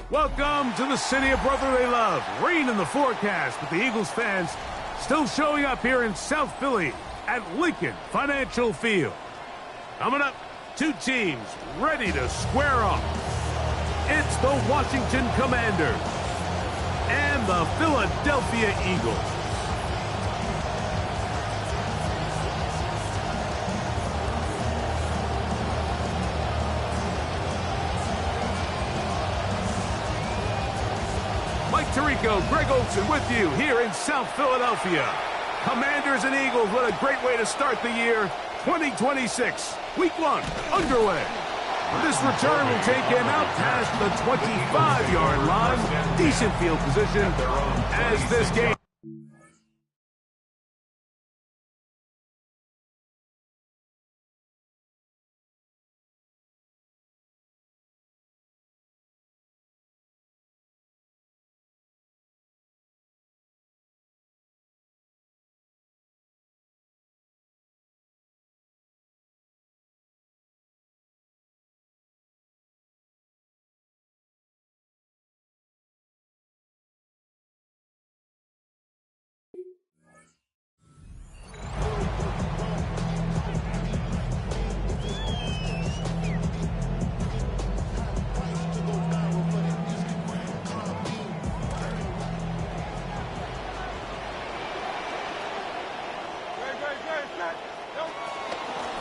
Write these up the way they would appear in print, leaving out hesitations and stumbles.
Welcome to the city of brotherly love. Rain in the forecast, but the Eagles fans still showing up here in South Philly at Lincoln Financial Field. Coming up, two teams ready to square off. It's the Washington Commanders and the Philadelphia Eagles. Mike Tirico, Greg Olson with you here in South Philadelphia. Commanders and Eagles, what a great way to start the year 2026. Week 1 underway. This return will take him out past the 25-yard line. Decent field position as this game.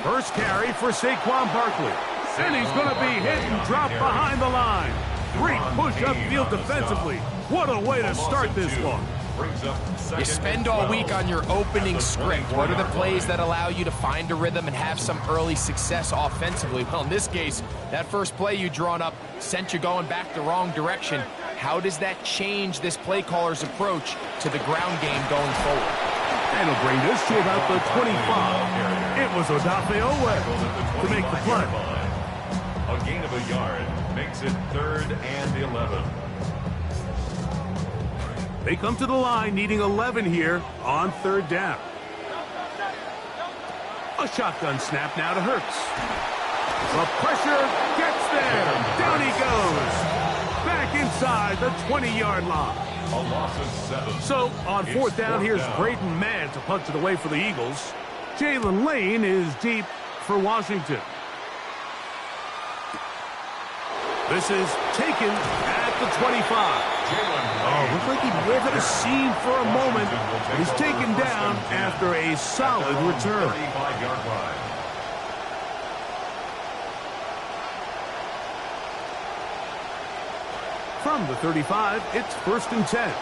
First carry for Saquon Barkley. And he's going to be hit and dropped behind the line. Great push upfield defensively. What a way to start this one. You spend all week on your opening script. What are the plays that allow you to find a rhythm and have some early success offensively? Well, in this case, that first play you drawn up sent you going back the wrong direction. How does that change this play caller's approach to the ground game going forward? And he'll bring this to about the 25. It was Odafe Owe to make the play. A gain of a yard makes it 3rd and 11. They come to the line needing 11 here on 3rd down. A shotgun snap now to Hurts. The pressure gets there. Down he goes. Back inside the 20-yard line. A loss of 7. So, on 4th down, here's Braden Mann to punch it away for the Eagles. Jalen Lane is deep for Washington. This is taken at the 25. Oh, looks like he lived at a scene for a moment. He's taken down after a solid return. 35-yard line. From the 35, it's 1st and 10.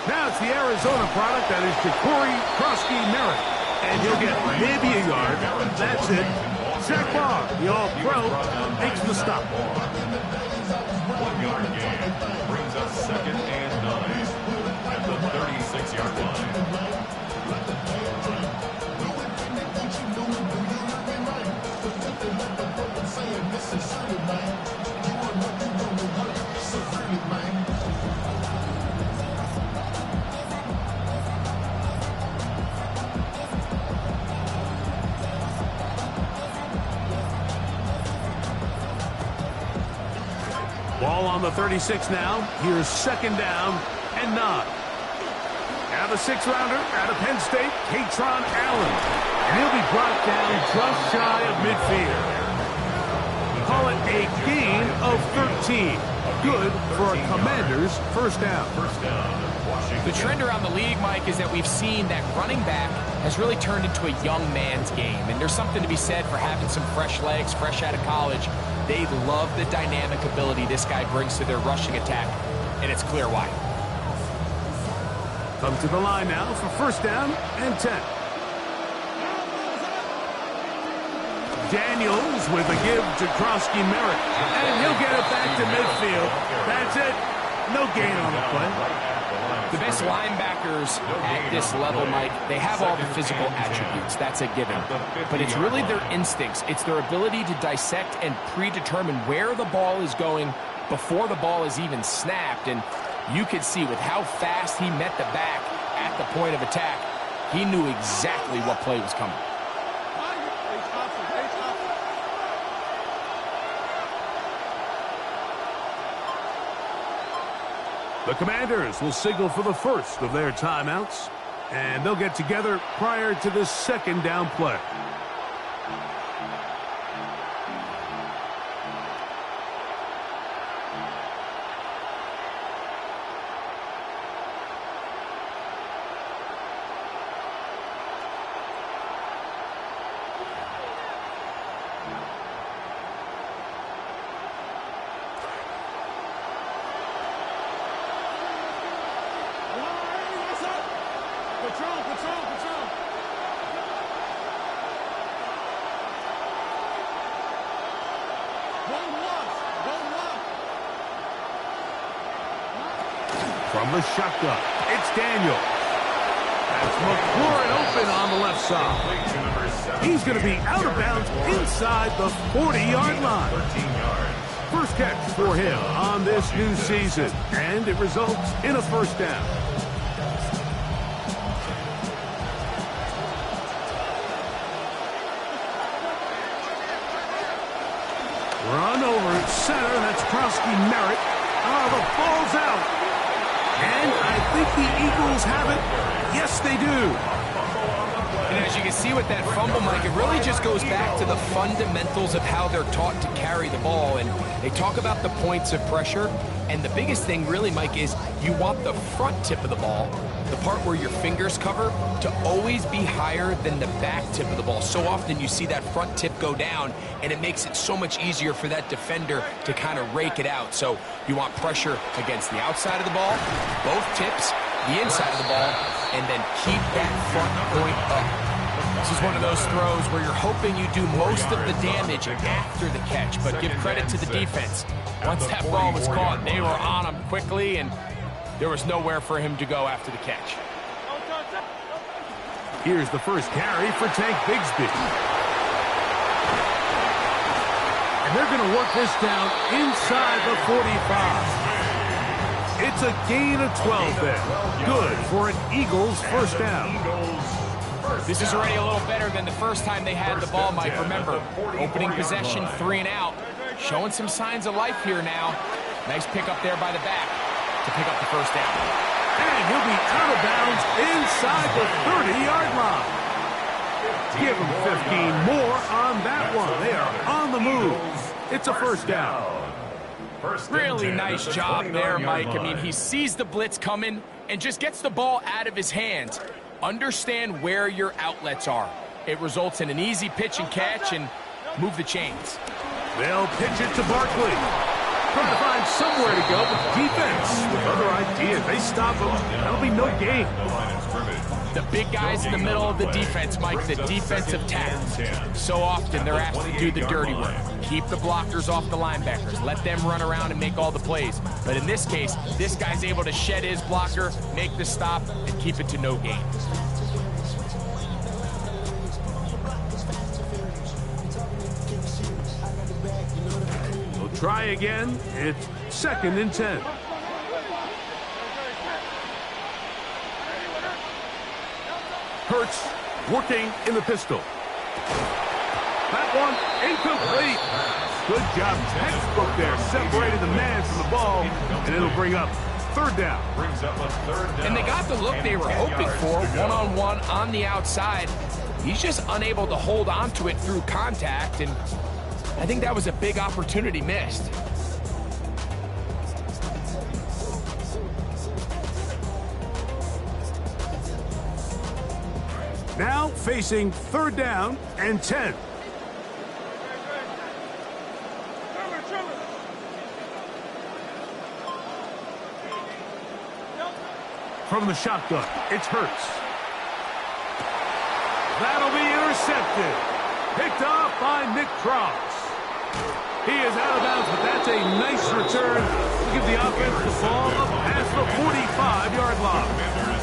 Now it's the Arizona product that is Ja'Cory Krosky-Merritt. And he'll get maybe a yard. That's it. Zach Barr, the All-Pro, makes the stop. 1-yard gain brings us 2nd and 9 at the 36-yard line. Ball on the 36 now. Here's 2nd down and 9. Now the 6th-rounder out of Penn State, Katron Allen. And he'll be brought down just shy of midfield. Call it a gain of 13. Good for a Commanders' 1st down. The trend around the league, Mike, is that we've seen that running back has really turned into a young man's game. And there's something to be said for having some fresh legs, fresh out of college. They love the dynamic ability this guy brings to their rushing attack, and it's clear why. Come to the line now for 1st down and 10. Daniels with a give to Krosky-Merritt, and he'll get it back to midfield. That's it. No gain on the play. The best linebackers at this level, Mike, they have all the physical attributes. That's a given. But it's really their instincts. It's their ability to dissect and predetermine where the ball is going before the ball is even snapped. And you could see with how fast he met the back at the point of attack, he knew exactly what play was coming. The Commanders will signal for the first of their timeouts, and they'll get together prior to the second down play. From the shotgun, it's Daniel. That's McLaurin open on the left side. He's going to be out of bounds inside the 40-yard line. 13 yards. First catch for him on this new season, and it results in a first down. Run over center, that's Krowski Merritt. Oh, the ball's out. And I think the Eagles have it. Yes, they do. And as you can see with that fumble, Mike, it really just goes back to the fundamentals of how they're taught to carry the ball. And they talk about the points of pressure. And the biggest thing really, Mike, is you want the front tip of the ball, the part where your fingers cover, to always be higher than the back tip of the ball. So often you see that front tip go down, and it makes it so much easier for that defender to kind of rake it out. So you want pressure against the outside of the ball, both tips, the inside of the ball, and then keep that front point up. This is one of those throws where you're hoping you do most of the damage after the catch, but give credit to the defense. Once that ball was caught, they were on him quickly, and there was nowhere for him to go after the catch. Here's the first carry for Tank Bigsby. And they're going to work this down inside the 45. It's a gain of 12 there. Good for an Eagles first down. This is already a little better than the first time they had the ball, Mike. Remember, opening possession, 3 and out. Showing some signs of life here now. Nice pick up there by the back to pick up the first down. And he'll be out of bounds inside the 30-yard line. Give him 15 more on that one. They are on the move. It's a first down. Really nice job there, Mike. I mean, he sees the blitz coming and just gets the ball out of his hands. Understand where your outlets are. It results in an easy pitch and catch and move the chains. They'll pitch it to Barkley. Trying to find somewhere to go, but defense with other ideas. They stop him. That'll be no gain. The big guys in the middle of the defense, Mike, the defensive tackles. So often they're asked to do the dirty work. Keep the blockers off the linebackers. Let them run around and make all the plays. But in this case, this guy's able to shed his blocker, make the stop, and keep it to no gain. We'll try again. It's 2nd and 10. Hurts working in the pistol. That one incomplete. Good job. Textbook there. Separated the man from the ball, and it'll bring up 3rd down. And they got the look they were hoping for, one-on-one on the outside. He's just unable to hold on to it through contact, and I think that was a big opportunity missed. Now facing 3rd down and 10. From the shotgun, it's Hurts. That'll be intercepted. Picked off by Nick Cross. He is out of bounds, but that's a nice return to give the offense the ball up past the 45-yard line.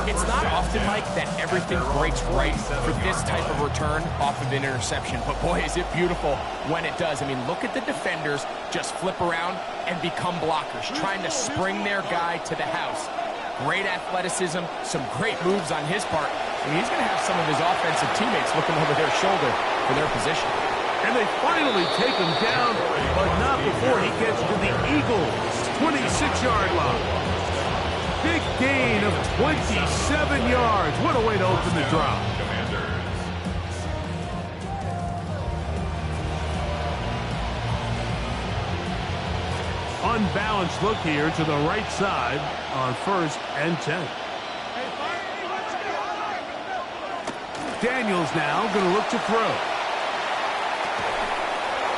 It's not often, Mike, that everything breaks right for this type of return off of an interception. But, boy, is it beautiful when it does. I mean, look at the defenders just flip around and become blockers, trying to spring their guy to the house. Great athleticism, some great moves on his part. I mean, he's going to have some of his offensive teammates looking over their shoulder for their position. And they finally take him down, but not before he gets to the Eagles' 26-yard line. big gain of 27 yards. What a way to open the drive. Unbalanced look here to the right side on 1st and 10. Daniels now going to look to throw.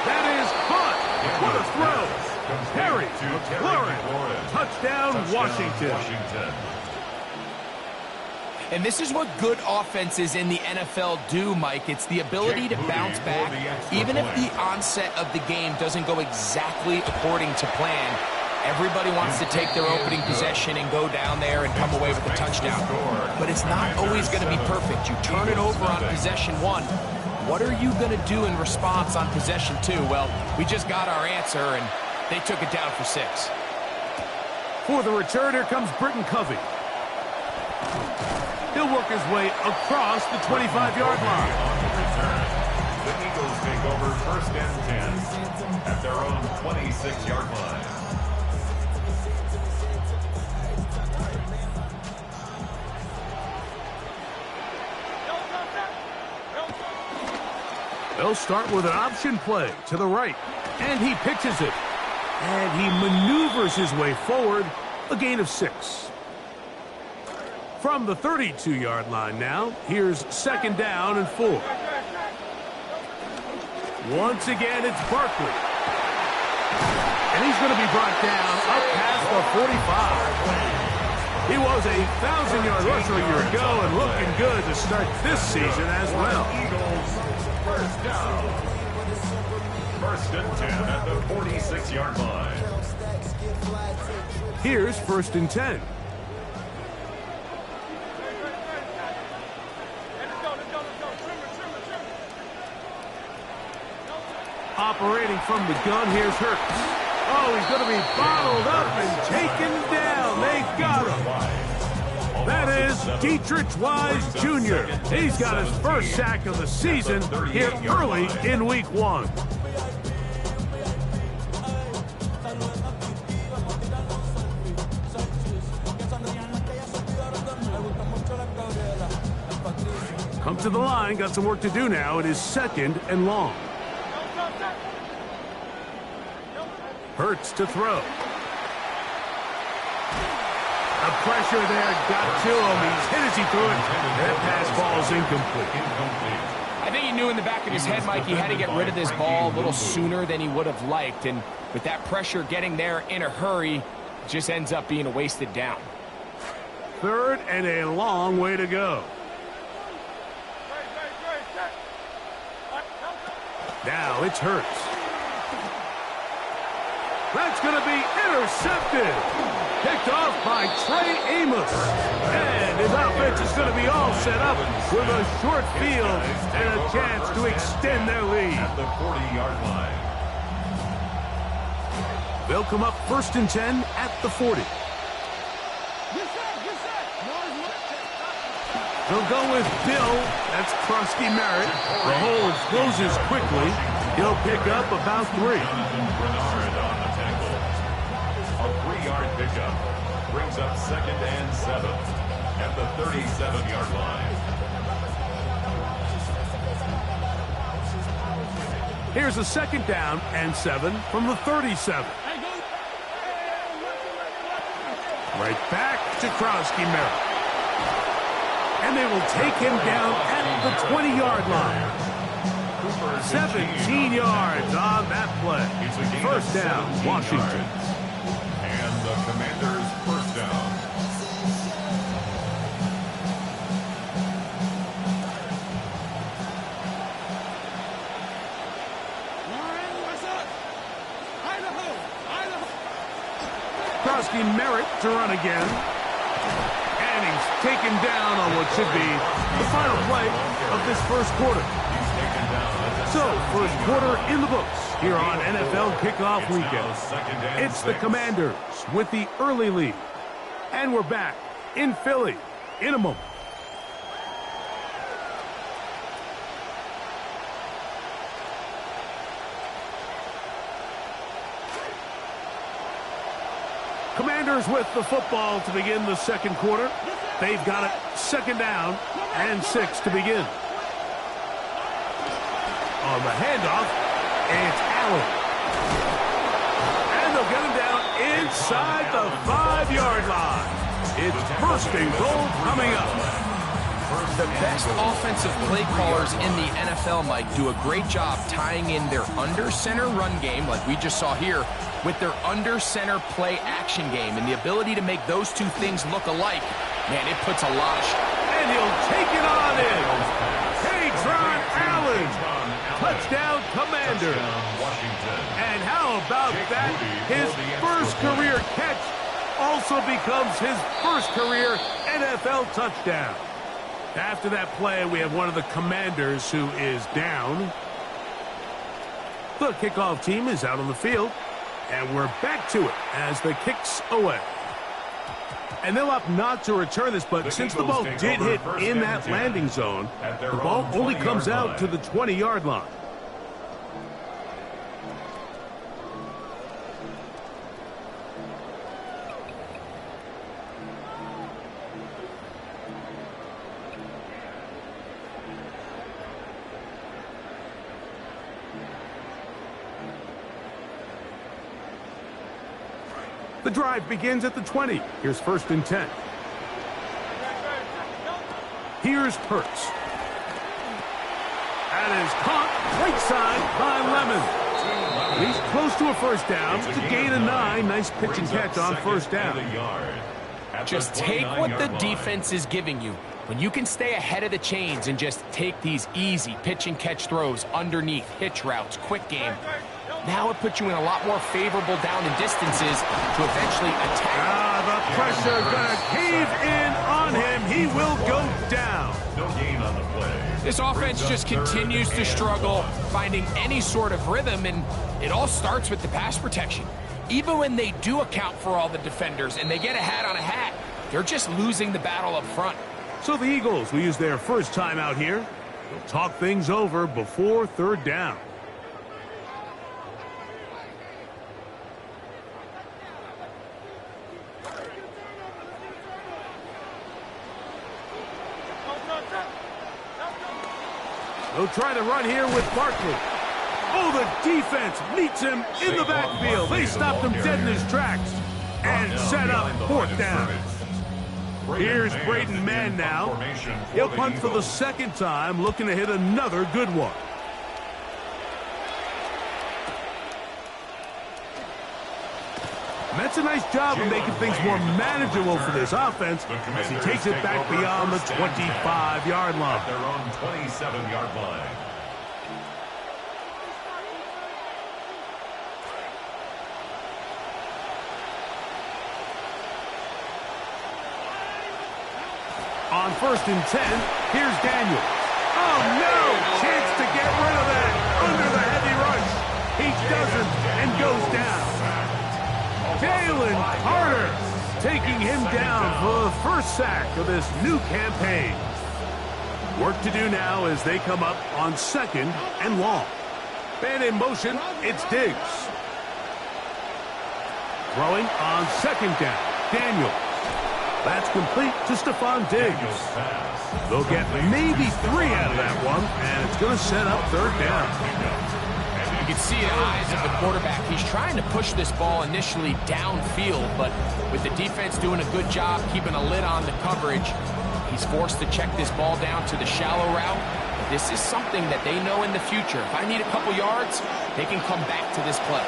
That is caught. What a throw. Harry McLaurin. Touchdown, Washington. And this is what good offenses in the NFL do, Mike. It's the ability to bounce back, even if the onset of the game doesn't go exactly according to plan. Everybody wants to take their opening possession and go down there and come away with a touchdown. But it's not always going to be perfect. You turn it over on possession 1. What are you going to do in response on possession 2? Well, we just got our answer, and they took it down for 6. For the return, here comes Britton Covey. He'll work his way across the 25-yard line. The Eagles take over 1st and 10 at their own 26-yard line. They'll start with an option play to the right, and he pitches it. And he maneuvers his way forward, a gain of 6. From the 32-yard line now, here's 2nd down and 4. Once again, it's Barkley. And he's going to be brought down up past the 45. He was a 1,000-yard rusher a year ago and looking good to start this season as well. Eagles, 1st down. 1st and 10 at the 46-yard line. Here's 1st and 10. Operating from the gun, here's Hurts. Oh, he's going to be bottled up and taken down. They got him. That is Dietrich Wise Jr. He's got his first sack of the season here early in Week 1. Come to the line, got some work to do now. It is 2nd and long. Hurts to throw. The pressure there got to him. He's hit as he threw it. That pass ball is incomplete. I think he knew in the back of his head, Mike, he had to get rid of this ball a little sooner than he would have liked. And with that pressure getting there in a hurry, it just ends up being a wasted down. 3rd and a long way to go. Now it's Hurts. That's going to be intercepted. Picked off by Trey Amos. And his offense is going to be all set up with a short field and a chance to extend their lead. At the 40-yard line. They'll come up 1st and 10 at the 40. They'll go with Bill. That's Krusty Merritt. The hole closes quickly. He'll pick up about 3. A 3-yard pickup brings up 2nd and 7 at the 37-yard line. Here's a 2nd down and 7 from the 37. Right back to Krusty Merritt. And they will take him down at the 20-yard line. 17 yards on that play. 1st down, Washington. And the Commanders' 1st down. Krusty Merritt to run again. And he's taken down on what should be the final play of this 1st quarter. So, 1st quarter in the books here on NFL Kickoff Weekend. It's the Commanders with the early lead. And we're back in Philly in a moment. Commanders with the football to begin the second quarter. They've got it second down and 6 to begin. On the handoff, it's Allen. And they'll get him down inside the 5-yard line. It's first and goal coming up. The best offensive play callers in the NFL, Mike, do a great job tying in their under-center run game, like we just saw here, with their under-center play action game. And the ability to make those two things look alike, man, it puts a lot of... And he'll take it on in. Katron Allen. Touchdown, Commander. And how about that? His first career catch also becomes his first career NFL touchdown. After that play, we have one of the Commanders who is down. The kickoff team is out on the field, and we're back to it as the kick's away. And they'll opt not to return this, but since the ball did hit in that landing zone, the ball only comes out to the 20-yard line. The drive begins at the 20. Here's first and 10. Here's Hurts. That is caught right side by Lemon. He's close to a first down to gain a 9. Nice pitch and catch on first down. Just take what the defense is giving you. When you can stay ahead of the chains and just take these easy pitch and catch throws underneath, hitch routes, quick game, now it puts you in a lot more favorable down and distances to eventually attack. The pressure gonna cave in on him. He will go down. No gain on the play. This offense just continues to struggle finding any sort of rhythm, and it all starts with the pass protection. Even when they do account for all the defenders and they get a hat on a hat, they're just losing the battle up front. So the Eagles will use their first time out here. They'll talk things over before third down. They'll try to run here with Barkley. Oh, the defense meets him in the backfield. They stopped him dead in his tracks and set up fourth down. Here's Braden Mann now. He'll punt for the second time, looking to hit another good one. And that's a nice job of making things more manageable for this offense as he takes it back beyond the 25-yard line. Their own 27-yard line. On first and 10, here's Daniels. Oh, no! Chance to get rid of that under the heavy rush. He doesn't and goes down. Jalen Carter taking him down for the first sack of this new campaign. Work to do now as they come up on second and long. And in motion, it's Diggs. Throwing on second down, Daniels. That's complete to Stephon Diggs. They'll get maybe 3 out of that one, and it's going to set up third down. You can see the eyes of the quarterback. He's trying to push this ball initially downfield, but with the defense doing a good job keeping a lid on the coverage, he's forced to check this ball down to the shallow route. This is something that they know in the future. If I need a couple yards, they can come back to this play.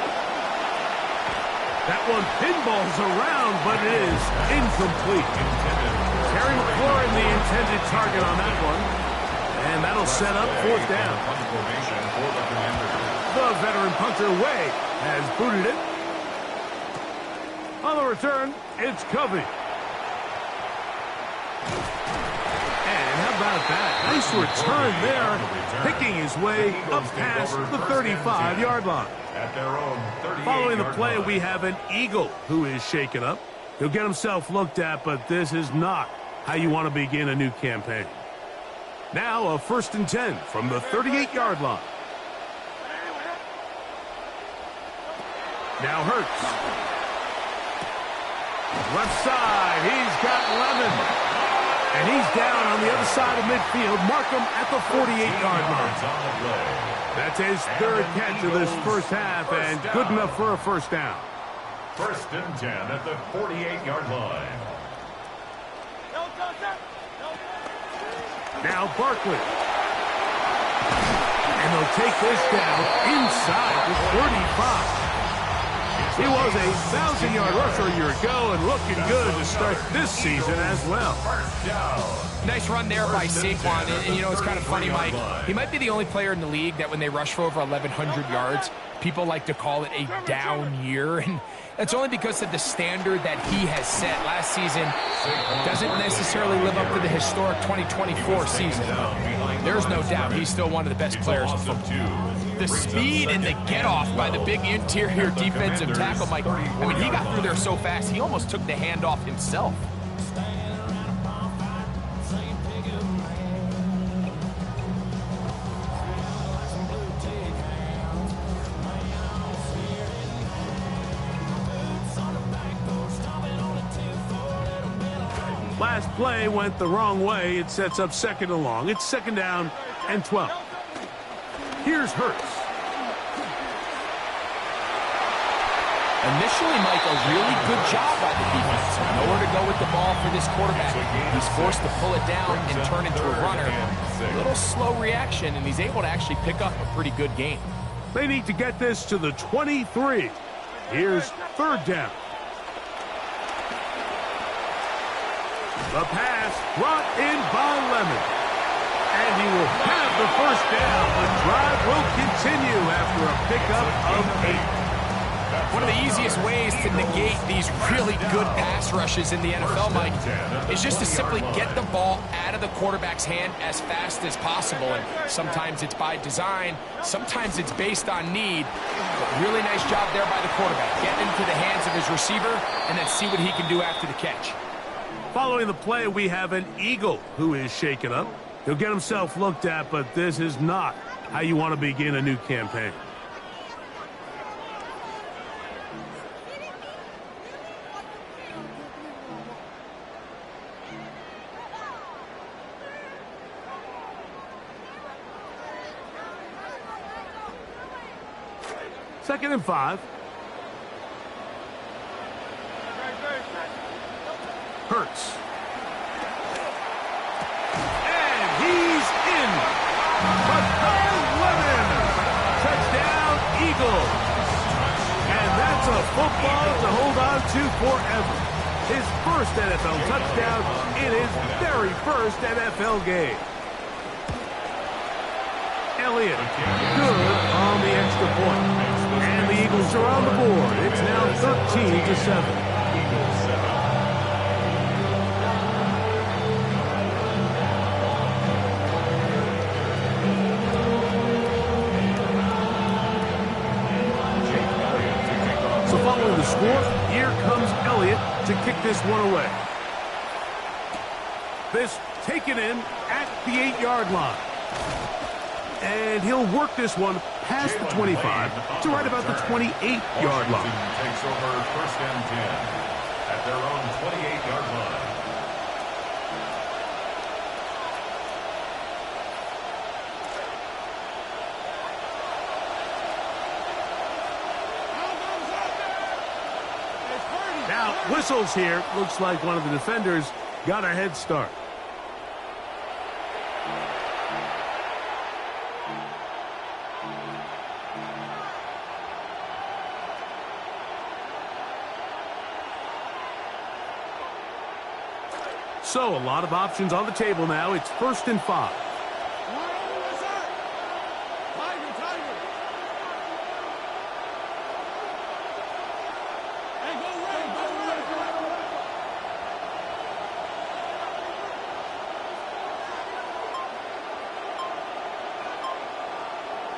That one pinballs around, but it is incomplete. Terry McLaurin, the intended target on that one. And that'll set up fourth down. The veteran punter Way has booted it. On the return, it's Covey. And how about that? Nice return there, picking his way up past the 35-yard line. At their own 38-yard Following the play, line. we have an Eagle who is shaken up. He'll get himself looked at, but this is not how you want to begin a new campaign. Now a first and 10 from the 38-yard line. Now Hurts. Left side, he's got Lemon. And he's down on the other side of midfield. Mark him at the 48-yard line. That's his third catch of this first half, and good enough for a first down. First and 10 at the 48-yard line. Now Barkley. And they'll take this down inside the 35. He was a 1,000-yard rusher a year ago and looking good to start this season as well. Nice run there by Saquon. And you know, it's kind of funny, Mike. He might be the only player in the league that when they rush for over 1,100 yards, people like to call it a down year. And that's only because of the standard that he has set. Last season doesn't necessarily live up to the historic 2024 season. There's no doubt he's still one of the best players in football. The speed and the get-off by the big interior defensive tackle, Mike. I mean, he got through there so fast, he almost took the handoff himself. Last play went the wrong way. It sets up second and long. It's second down and 12. Here's Hurts. Initially, Mike, a really good job by the defense. Nowhere to go with the ball for this quarterback. He's forced to pull it down and turn into a runner. A little slow reaction, and he's able to actually pick up a pretty good game. They need to get this to the 23. Here's third down. The pass brought in by Lemon. And he will have the first down. The drive will continue after a pickup of 8. One of the easiest ways to negate these really good pass rushes in the NFL, Mike, is just to simply get the ball out of the quarterback's hand as fast as possible. And sometimes it's by design, sometimes it's based on need. But really nice job there by the quarterback. Get into the hands of his receiver and then see what he can do after the catch. Following the play, we have an Eagle who is shaken up. He'll get himself looked at, but this is not how you want to begin a new campaign. Second and 5. Hurts. And he's in. Lemon. Touchdown, Eagles. And that's a football to hold on to forever. His first NFL touchdown in his very first NFL game. Elliott, good on the extra point. And the Eagles are on the board. It's now 13-7. So following the score, here comes Elliott to kick this one away. This taken in at the 8-yard line. And he'll work this one past the 25 to right about the 28-yard line. Takes over first and 10 at their own 28-yard line. Now, whistles here. Looks like one of the defenders got a head start. So, a lot of options on the table now. It's first and 5.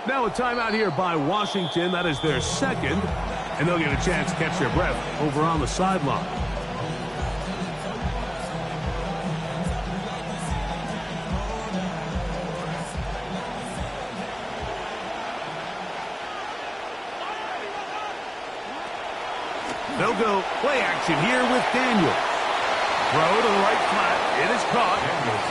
Now a timeout here by Washington. That is their second. And they'll get a chance to catch their breath over on the sideline. They'll go play action here with Daniel. Throw to the right flat. It is caught.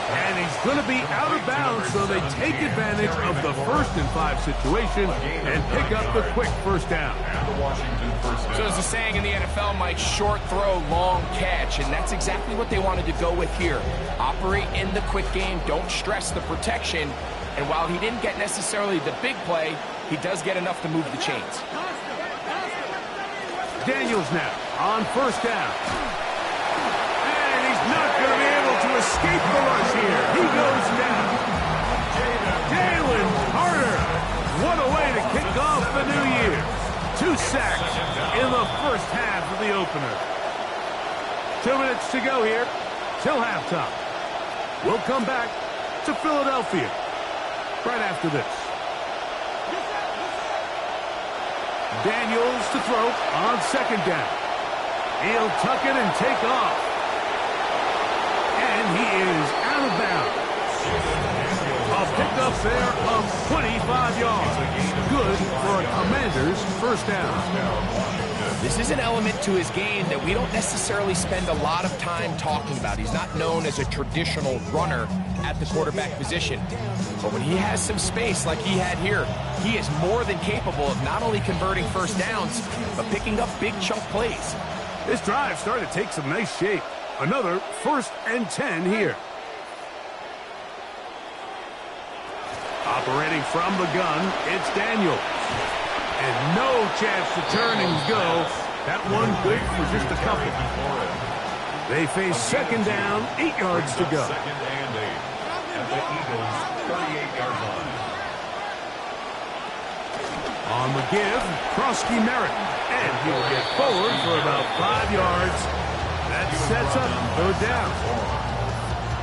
And he's going to be out of bounds, so they take advantage of the 1st and 5 situation and pick up the quick first down. So there's a saying in the NFL, Mike, short throw, long catch, and that's exactly what they wanted to go with here. Operate in the quick game, don't stress the protection, and while he didn't get necessarily the big play, he does get enough to move the chains. Daniels now on 1st down. And he's not going to be able to escape the rush here. He goes down. Jalen Carter. What a way to kick off the new year. 2 sacks in the 1st half of the opener. 2 minutes to go here till halftime. We'll come back to Philadelphia right after this. Daniels to throw on 2nd down. He'll tuck it and take off. And he is out of bounds. A pickup there of 25 yards. Good for a Commander's 1st down. This is an element to his game that we don't necessarily spend a lot of time talking about. He's not known as a traditional runner at the quarterback position. But when he has some space like he had here, he is more than capable of not only converting 1st downs, but picking up big chunk plays. This drive started to take some nice shape. Another 1st and 10 here. Operating from the gun, it's Daniels. And no chance to turn and go. That one good for just a couple. They face 2nd down, 8 yards to go. 2nd and 8 at the Eagles' 38-yard line. On the give, Krosky Merritt. And he'll get forward for about 5 yards. That sets up 3rd down.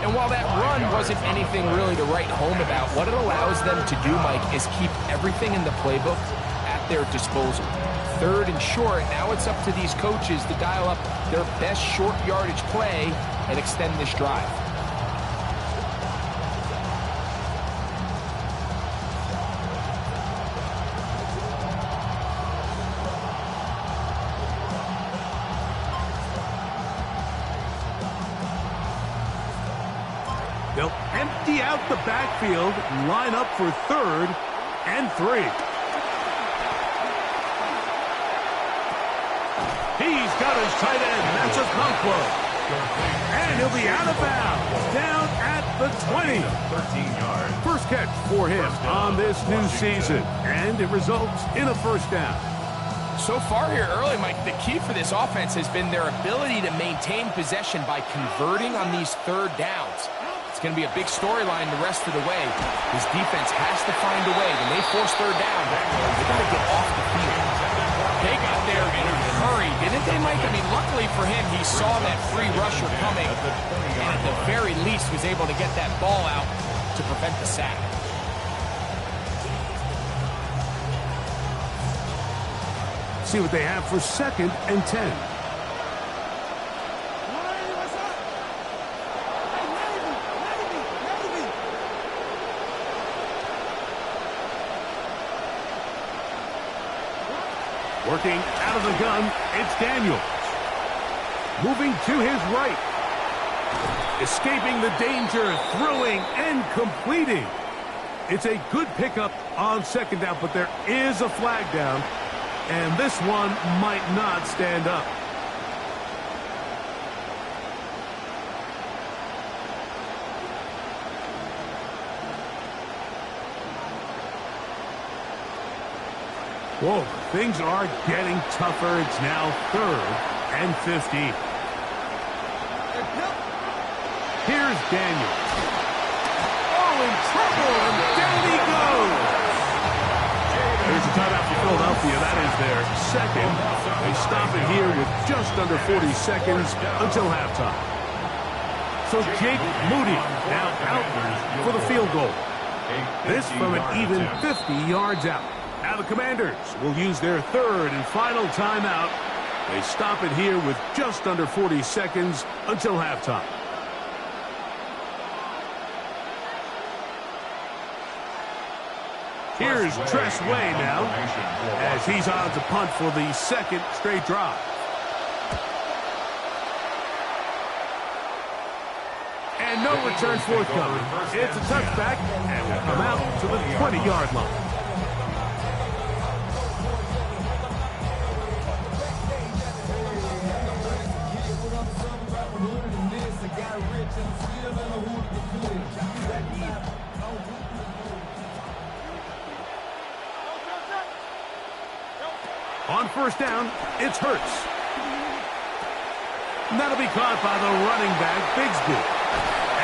And while that run wasn't anything really to write home about, what it allows them to do, Mike, is keep everything in the playbook at their disposal. 3rd and short, now it's up to these coaches to dial up their best short yardage play and extend this drive. They'll empty out the backfield and line up for 3rd and 3. He's got his tight end. That's a Conquo. And he'll be out of bounds. Down at the 20. 13 yards. First catch for him on this new season. And it results in a 1st down. So far here early, Mike, the key for this offense has been their ability to maintain possession by converting on these 3rd downs. It's going to be a big storyline the rest of the way. His defense has to find a way. When they force 3rd down, they got to get off the field. They got there in a hurry, didn't they, Mike? I mean, luckily for him, he saw that free rusher coming, and at the very least was able to get that ball out to prevent the sack. See what they have for 2nd and 10. Working out of the gun, it's Daniels. Moving to his right. Escaping the danger, throwing and completing. It's a good pickup on 2nd down, but there is a flag down, and this one might not stand up. Whoa, things are getting tougher. It's now 3rd and 50. Here's Daniels. Oh, in trouble, and down he goes. There's a timeout for Philadelphia. That is their 2nd. They stop it here with just under 40 seconds until halftime. So Jake Moody now out for the field goal. This from an even 50 yards out. Now the Commanders will use their 3rd and final timeout. They stop it here with just under 40 seconds until halftime. Here's Tress Way now, as he's on to punt for the 2nd straight drive. And no return forthcoming. It's a touchback, and will come out to the 20-yard line. On first down, it's Hurts. And that'll be caught by the running back, Bigsby.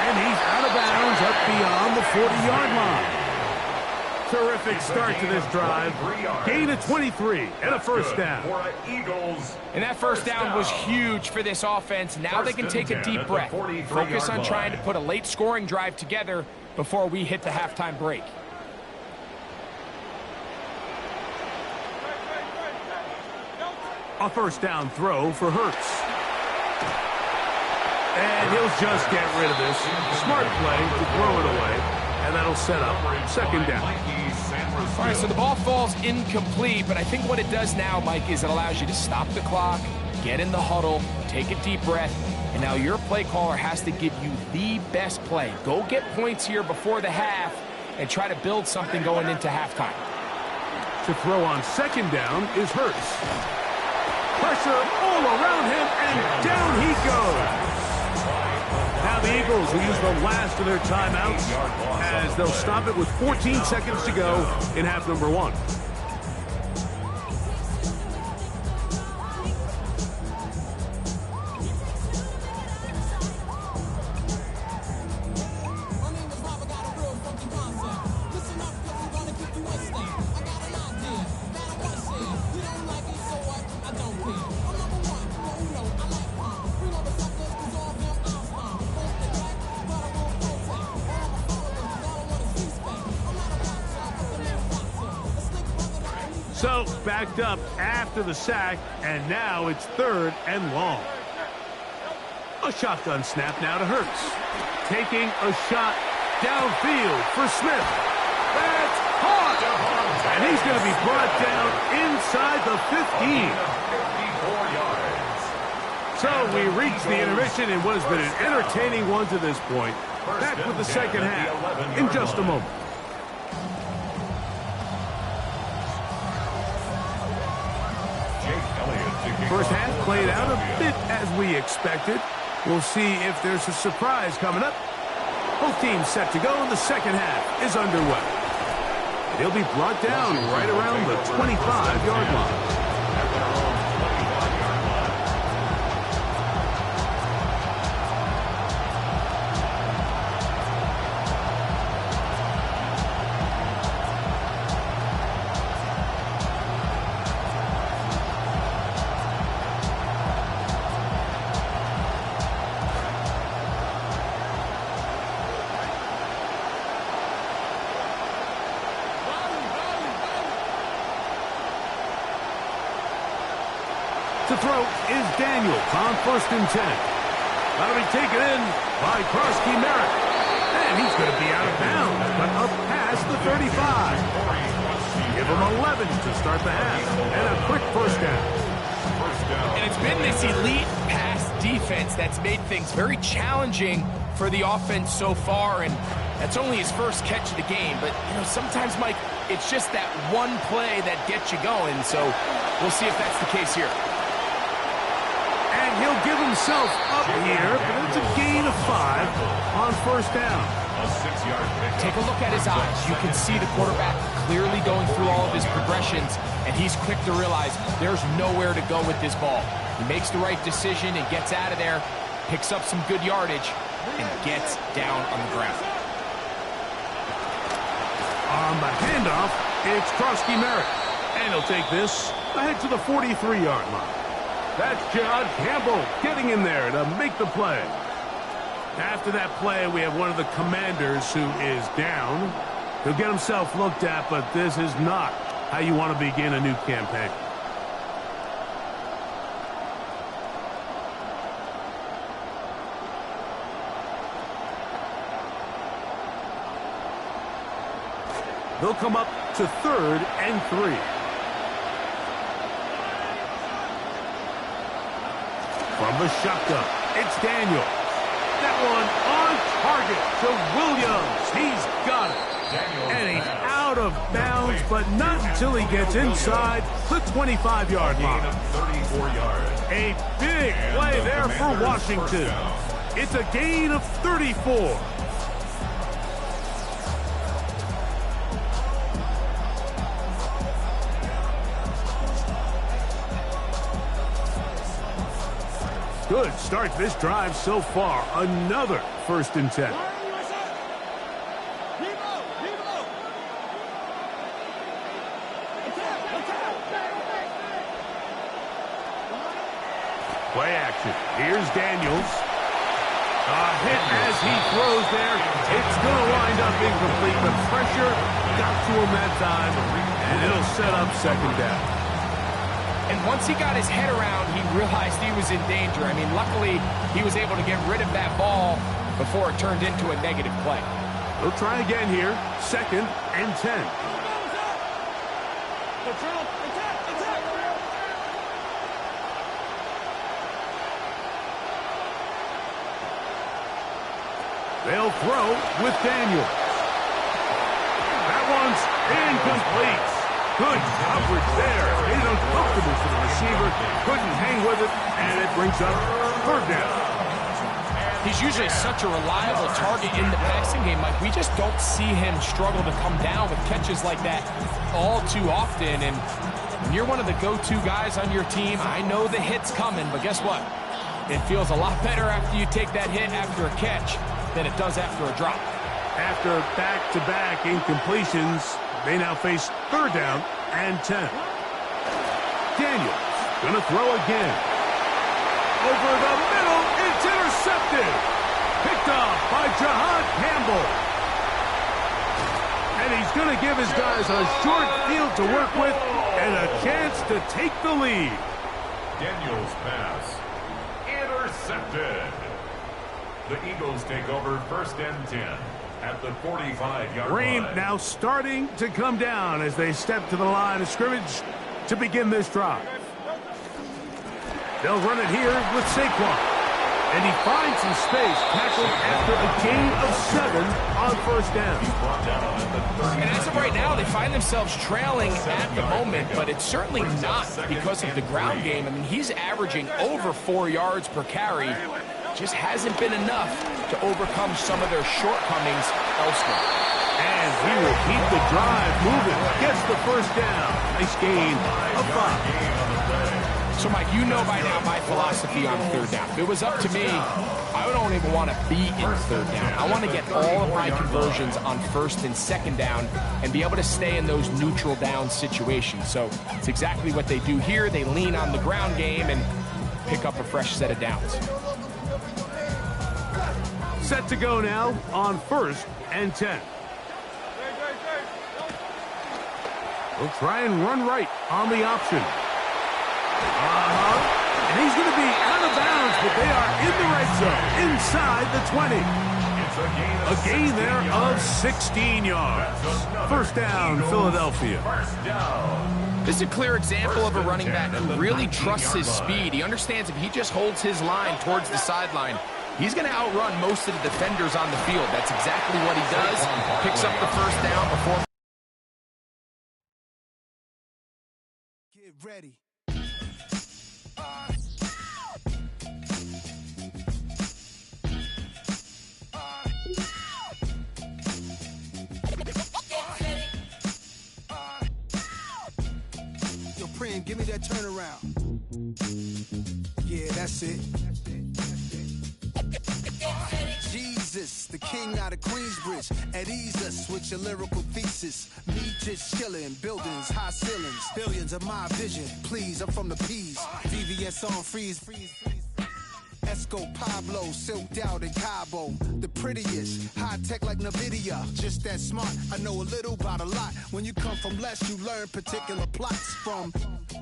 And he's out of bounds up beyond the 40-yard line. Terrific start to this drive. Gain of 23 and a first down. And that first down was huge for this offense. Now they can take a deep breath. Focus on trying to put a late scoring drive together before we hit the halftime break. A first down throw for Hurts. And he'll just get rid of this. Smart play to throw it away. And that'll set up second down. All right, so the ball falls incomplete, but I think what it does now, Mike, is it allows you to stop the clock, get in the huddle, take a deep breath, and now your play caller has to give you the best play. Go get points here before the half and try to build something going into halftime. To throw on second down is Hurts. Pressure all around him, and down he goes. Now the Eagles will use the last of their timeouts as they'll stop it with 14 seconds to go in half number one. So, backed up after the sack, and now it's third and long. A shotgun snap now to Hurts. Taking a shot downfield for Smith. That's hard! And he's going to be brought down inside the 15. So, we reach the intermission in what has been an entertaining one to this point. Back with the second half in just a moment. First half played out a bit as we expected. We'll see if there's a surprise coming up. Both teams set to go, and the second half is underway. He'll be brought down right around the 25-yard line. To throw is Daniels on first and 10. That'll be taken in by Merritt. And he's going to be out of bounds, but up past the 35. Give him 11 to start the half, and a quick first down. And it's been this elite pass defense that's made things very challenging for the offense so far, and that's only his first catch of the game. But, you know, sometimes, Mike, it's just that one play that gets you going, so we'll see if that's the case here. And he'll give himself up here, but it's a gain of 5 on first down. A 6-yard pickup. Take a look at his eyes. You can see the quarterback clearly going through all of his progressions, and he's quick to realize there's nowhere to go with this ball. He makes the right decision and gets out of there, picks up some good yardage, and gets down on the ground. On the handoff, it's Merritt. And he'll take this ahead to the 43-yard line. That's John Campbell getting in there to make the play. After that play, we have one of the commanders who is down. He'll get himself looked at, but this is not how you want to begin a new campaign. They'll come up to 3rd and 3. From the shotgun, it's Daniels. That one on target to Williams. He's got it. And he's out of bounds, but not until he gets inside the 25-yard line. 34 yards. A big play there for Washington. It's a gain of 34. Good start this drive so far. Another 1st and 10. Play action. Here's Daniels. A hit as he throws there. It's going to wind up incomplete. The pressure got to him that time, and it'll set up 2nd down. And once he got his head around, he realized he was in danger. I mean, luckily, he was able to get rid of that ball before it turned into a negative play. They'll try again here. 2nd and 10. They'll throw with Daniels. That one's incomplete. Good coverage there. Made it uncomfortable for the receiver. Couldn't hang with it, and it brings up 3rd down. He's usually such a reliable target in the passing game, Mike. We just don't see him struggle to come down with catches like that all too often. And when you're one of the go-to guys on your team, I know the hit's coming, but guess what? It feels a lot better after you take that hit after a catch than it does after a drop. After back-to-back incompletions, they now face 3rd down and 10. Daniels gonna throw again. Over the middle, it's intercepted. Picked off by Jahad Campbell. And he's gonna give his guys a short field to work with and a chance to take the lead. Daniels pass. Intercepted. The Eagles take over 1st and 10 at the 45-yard Ream line. now starting to come down as they step to the line of scrimmage to begin this drive. They'll run it here with Saquon. And he finds some space, tackled after a gain of 7 on 1st down. And as of right now, they find themselves trailing at the moment, but it's certainly not because of the ground game. I mean, he's averaging over 4 yards per carry. Just hasn't been enough to overcome some of their shortcomings elsewhere. And he will keep the drive moving. Gets the 1st down. Nice gain of 5. So, Mike, you know by now my philosophy on 3rd down. If it was up to me, I don't even want to be in 3rd down. I want to get all of my conversions on 1st and 2nd down and be able to stay in those neutral down situations. So it's exactly what they do here. They lean on the ground game and pick up a fresh set of downs. Set to go now on 1st and 10. We'll try and run right on the option. And he's going to be out of bounds, but they are in the red zone, inside the 20. A gain there of 16 yards. 1st down, Philadelphia. This is a clear example of a running back who really trusts his speed. He understands if he just holds his line towards the sideline, he's going to outrun most of the defenders on the field. That's exactly what he does. Picks up the 1st down before. Get ready. Yo, Prim, give me that turnaround. Yeah, that's it. Jesus, the king out of Queensbridge, at ease us with your lyrical thesis. Me just chilling, buildings, high ceilings, billions of my vision. Please, I'm from the P's. VVS on freeze. Esco, Pablo, silked out in Cabo. The prettiest, high tech like NVIDIA. Just that smart, I know a little about a lot. When you come from less, you learn particular plots from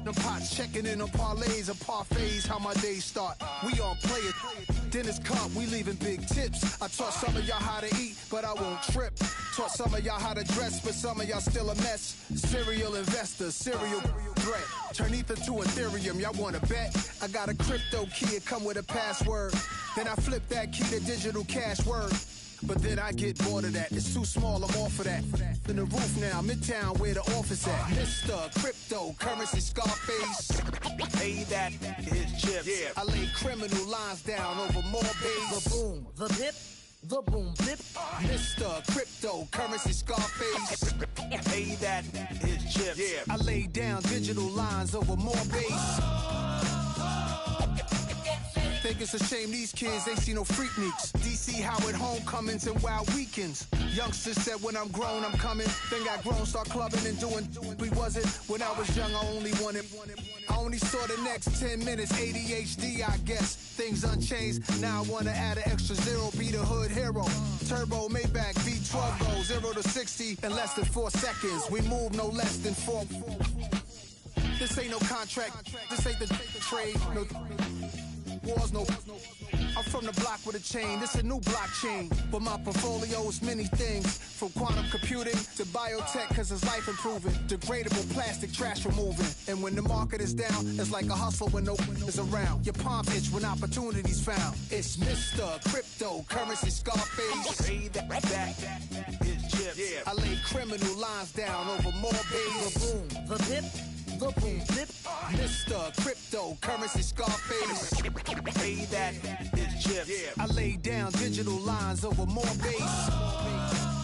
the pots, checking in on parlays and parfaits, how my days start. We all play it. Dennis Comp, we leaving big tips. I taught some of y'all how to eat, but I won't trip. Taught some of y'all how to dress, but some of y'all still a mess. Serial investor, serial threat. Turn ether to Ethereum, y'all wanna bet? I got a crypto kid, come with a pass password. Then I flip that key to digital cash word. But then I get bored of that. It's too small, I'm off of that. In the roof now, Midtown, where the office at. Mr. Cryptocurrency Scarface. Pay that, his chips. Yeah. I lay criminal lines down over more base. The boom, the bip, the boom, bip. Mr. Cryptocurrency Scarface. Pay that, his chips. Yeah. I lay down digital lines over more base. Think it's a shame these kids ain't see no Freakniks. DC Howard homecomings and wild weekends. Youngsters said when I'm grown I'm coming. Then got grown, start clubbing and doing. We wasn't when I was young. I only wanted. I only saw the next 10 minutes. ADHD, I guess. Things unchanged. Now I wanna add an extra zero. Be the hood hero. Turbo Maybach V12 goes 0 to 60 in less than 4 seconds. We move no less than 4. This ain't no contract. This ain't the trade. No wars, no. I'm from the block with a chain. This a new blockchain. But my portfolio is many things. From quantum computing to biotech, cause it's life improving. Degradable plastic trash removing. And when the market is down, it's like a hustle when no one is around. Your palm itch when opportunity's found. It's Mr. Cryptocurrency Scarface. Pay that his chips. Yeah. I lay criminal lines down over more bass. The boom, the bip, the boom, bip. Mr. Cryptocurrency Scarface. Pay that his chips. Yeah. I lay down digital lines over more bass.